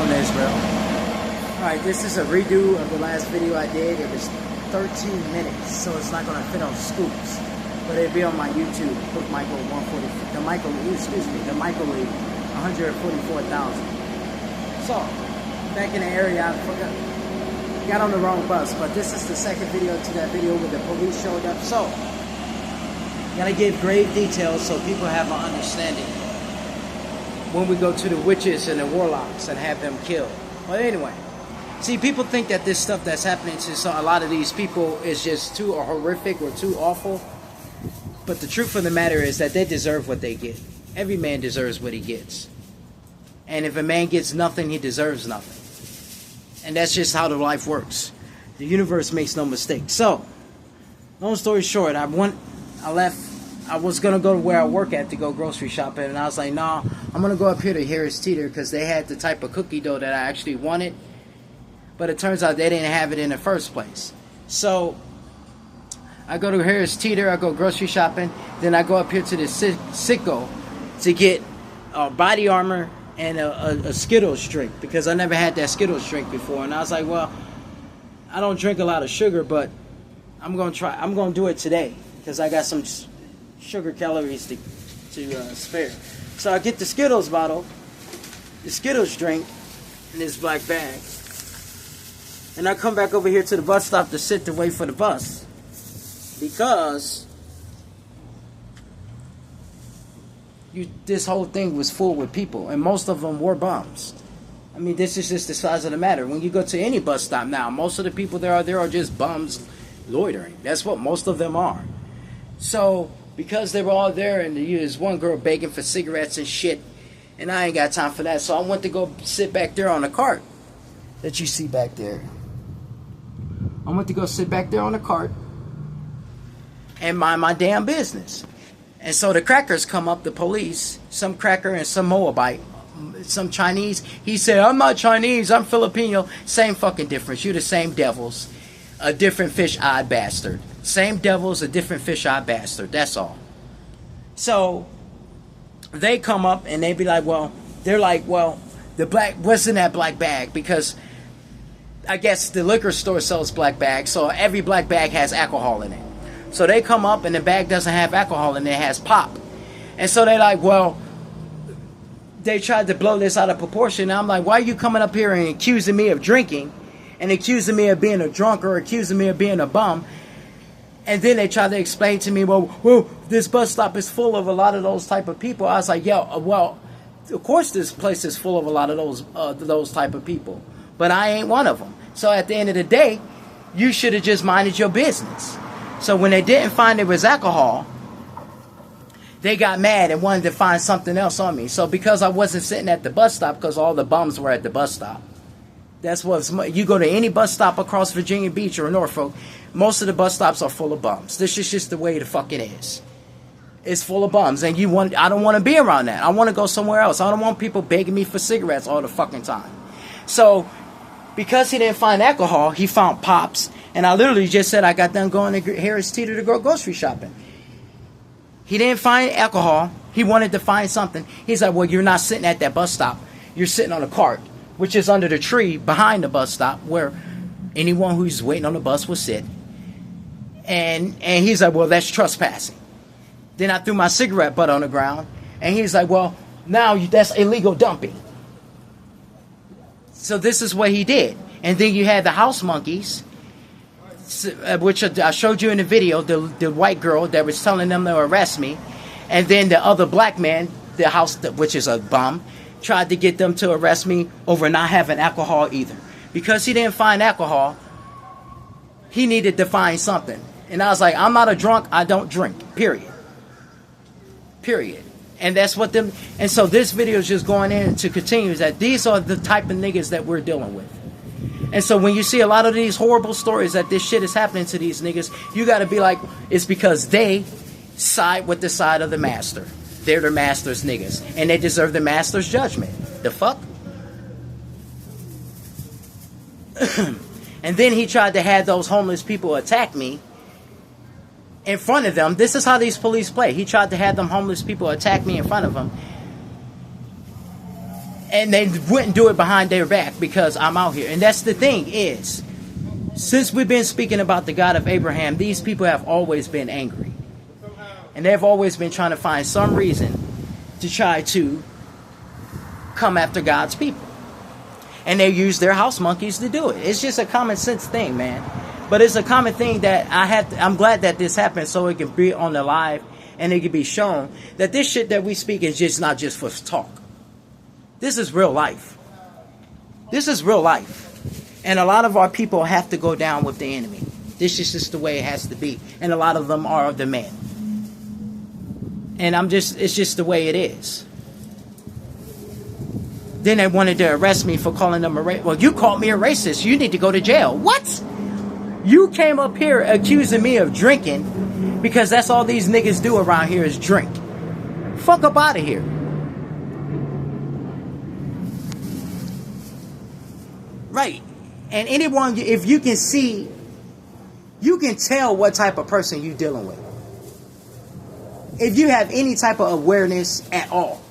Shalom Israel. Alright, this is a redo of the last video I did. It was 13 minutes, so it's not going to fit on scoops. But it'll be on my YouTube. Put Michael 140, the Michael Lee, 144,000. So, back in the area, I forgot, got on the wrong bus, but this is the second video to that video where the police showed up. So, gotta give grave details so people have an understanding when we go to the witches and the warlocks and have them killed. But anyway, see, people think that this stuff that's happening to a lot of these people is just too horrific or too awful. But the truth of the matter is that they deserve what they get. Every man deserves what he gets. And if a man gets nothing, he deserves nothing. And that's just how the life works. The universe makes no mistakes. So, long story short, I was going to go to where I work at to go grocery shopping, and I was like, nah, I'm going to go up here to Harris Teeter because they had the type of cookie dough that I actually wanted. But it turns out they didn't have it in the first place. So, I go to Harris Teeter, I go grocery shopping, then I go up here to the Sicko to get body armor and a Skittles drink because I never had that Skittles drink before. And I was like, well, I don't drink a lot of sugar, but I'm going to do it today because I got some sugar calories to spare. So I get the Skittles bottle, the Skittles drink, in this black bag. And I come back over here to the bus stop to sit to wait for the bus. Because this whole thing was full with people, and most of them were bums. I mean, this is just the size of the matter. When you go to any bus stop now, most of the people there are just bums loitering. That's what most of them are. So, because they were all there, and there's one girl begging for cigarettes and shit, and I ain't got time for that, so I went to go sit back there on the cart that you see back there. I went to go sit back there on the cart and mind my damn business. And so the crackers come up, the police, some cracker and some Moabite, some Chinese. He said, I'm not Chinese, I'm Filipino. Same fucking difference. You the same devils. A different fish-eyed bastard. Same devils, a different fish-eyed bastard. That's all. So they come up and they be like, well, the black, what's in that black bag? Because I guess the liquor store sells black bags, so every black bag has alcohol in it. So they come up and the bag doesn't have alcohol in it, it has pop. And so they like, well, they tried to blow this out of proportion. And I'm like, why are you coming up here and accusing me of drinking and accusing me of being a drunk or accusing me of being a bum? And then they tried to explain to me, well, this bus stop is full of a lot of those type of people. I was like, yeah, well, of course this place is full of a lot of those type of people. But I ain't one of them. So at the end of the day, you should have just minded your business. So when they didn't find it was alcohol, they got mad and wanted to find something else on me. So because I wasn't sitting at the bus stop, because all the bums were at the bus stop. That's what you go to any bus stop across Virginia Beach or Norfolk, most of the bus stops are full of bums. This is just the way the fuck it is. It's full of bums, and I don't want to be around that. I want to go somewhere else. I don't want people begging me for cigarettes all the fucking time. So because he didn't find alcohol, he found pops. And I literally just said I got done going to Harris Teeter to go grocery shopping. He didn't find alcohol. He wanted to find something. He's like, well, you're not sitting at that bus stop. You're sitting on a cart, which is under the tree behind the bus stop where anyone who's waiting on the bus will sit. And he's like, well, that's trespassing. Then I threw my cigarette butt on the ground. And he's like, well, now that's illegal dumping. So this is what he did. And then you had the house monkeys, which I showed you in the video, the white girl that was telling them to arrest me. And then the other black man, the house, which is a bum, tried to get them to arrest me over not having alcohol either. Because he didn't find alcohol, he needed to find something. And I was like, I'm not a drunk, I don't drink, period. Period. And that's what them, and so this video is just going in to continue that these are the type of niggas that we're dealing with. And so when you see a lot of these horrible stories that this shit is happening to these niggas, you got to be like, it's because they side with the side of the master. They're the master's niggas. And they deserve the master's judgment. The fuck? And then he tried to have those homeless people attack me in front of them. This is how these police play. He tried to have them homeless people attack me in front of him. And they wouldn't do it behind their back because I'm out here. And that's the thing is, since we've been speaking about the God of Abraham, these people have always been angry. And they've always been trying to find some reason to try to come after God's people. And they use their house monkeys to do it. It's just a common sense thing, man. But it's a common thing that I'm glad that this happened so it can be on the live and it can be shown that this shit that we speak is just not just for talk. This is real life. This is real life. And a lot of our people have to go down with the enemy. This is just the way it has to be. And a lot of them are the men. And it's just the way it is. Then they wanted to arrest me for calling them a racist. Well, you called me a racist. You need to go to jail. What? You came up here accusing me of drinking because that's all these niggas do around here is drink. Fuck up out of here. Right. And anyone, if you can see, you can tell what type of person you're dealing with. If you have any type of awareness at all,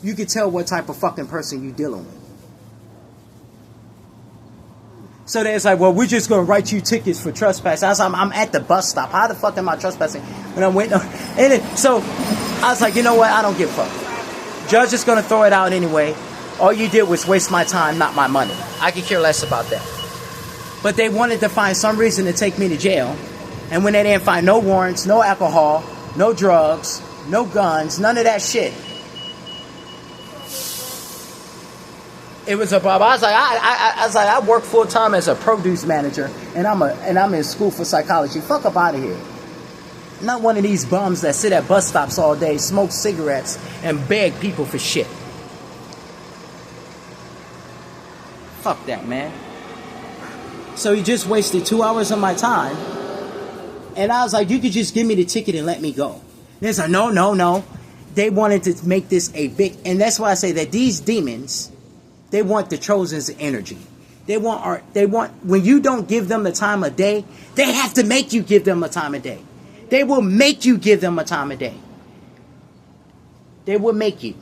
you can tell what type of fucking person you're dealing with. So it's like, well, we're just going to write you tickets for trespassing. I was like, I'm at the bus stop. How the fuck am I trespassing? When I went, so I was like, you know what? I don't give a fuck. Judge is going to throw it out anyway. All you did was waste my time, not my money. I could care less about that. But they wanted to find some reason to take me to jail. And when they didn't find no warrants, no alcohol, no drugs, no guns, none of that shit. It was a problem. I was like, I work full time as a produce manager, and I'm in school for psychology. Fuck up out of here. Not one of these bums that sit at bus stops all day, smoke cigarettes, and beg people for shit. Fuck that, man. So he just wasted 2 hours of my time, and I was like, you could just give me the ticket and let me go. And it's like, no. They wanted to make this a big, and that's why I say that these demons, they want the chosen's energy. They want when you don't give them the time of day, they have to make you give them a time of day. They will make you give them a time of day. They will make you.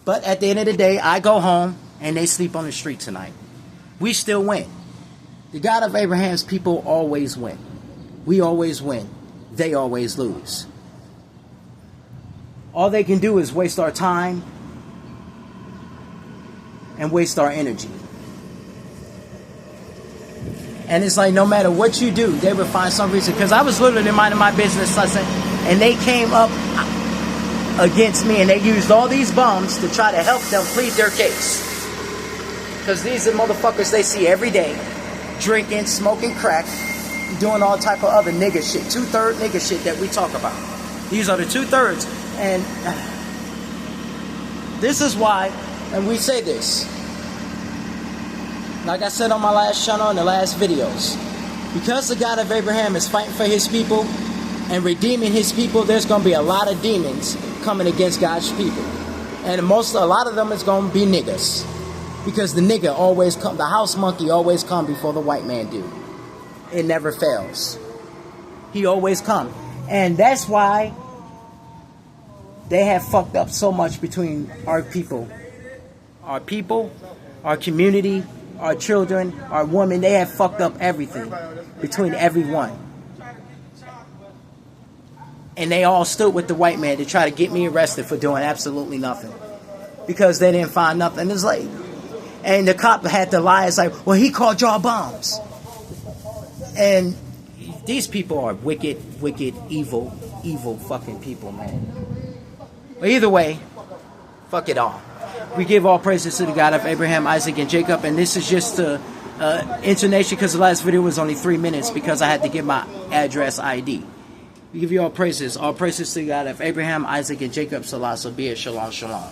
But at the end of the day, I go home and they sleep on the street tonight. We still win. The God of Abraham's people always win. We always win. They always lose. All they can do is waste our time and waste our energy. And it's like no matter what you do, they would find some reason. Because I was literally minding my business, and they came up against me and they used all these bums to try to help them plead their case. Because these are motherfuckers they see every day, drinking, smoking crack, doing all type of other nigga shit. 2/3 nigga shit that we talk about. These are the 2/3. And this is why, and we say this, like I said on my last channel in the last videos, because the God of Abraham is fighting for his people and redeeming his people, there's going to be a lot of demons coming against God's people. And a lot of them is going to be niggas. Because the nigga always come, the house monkey always come before the white man do. It never fails. He always come. And that's why they have fucked up so much between our people. Our people, our community, our children, our women. They have fucked up everything between everyone. And they all stood with the white man to try to get me arrested for doing absolutely nothing. Because they didn't find nothing. It's like, and the cop had to lie. It's like, well, he called y'all bombs. And these people are wicked, evil fucking people, man. But either way, fuck it all. We give all praises to the God of Abraham, Isaac, and Jacob. And this is just a intonation because the last video was only 3 minutes because I had to give my address ID. We give you all praises to the God of Abraham, Isaac, and Jacob. Salah, so be it. Shalom, shalom.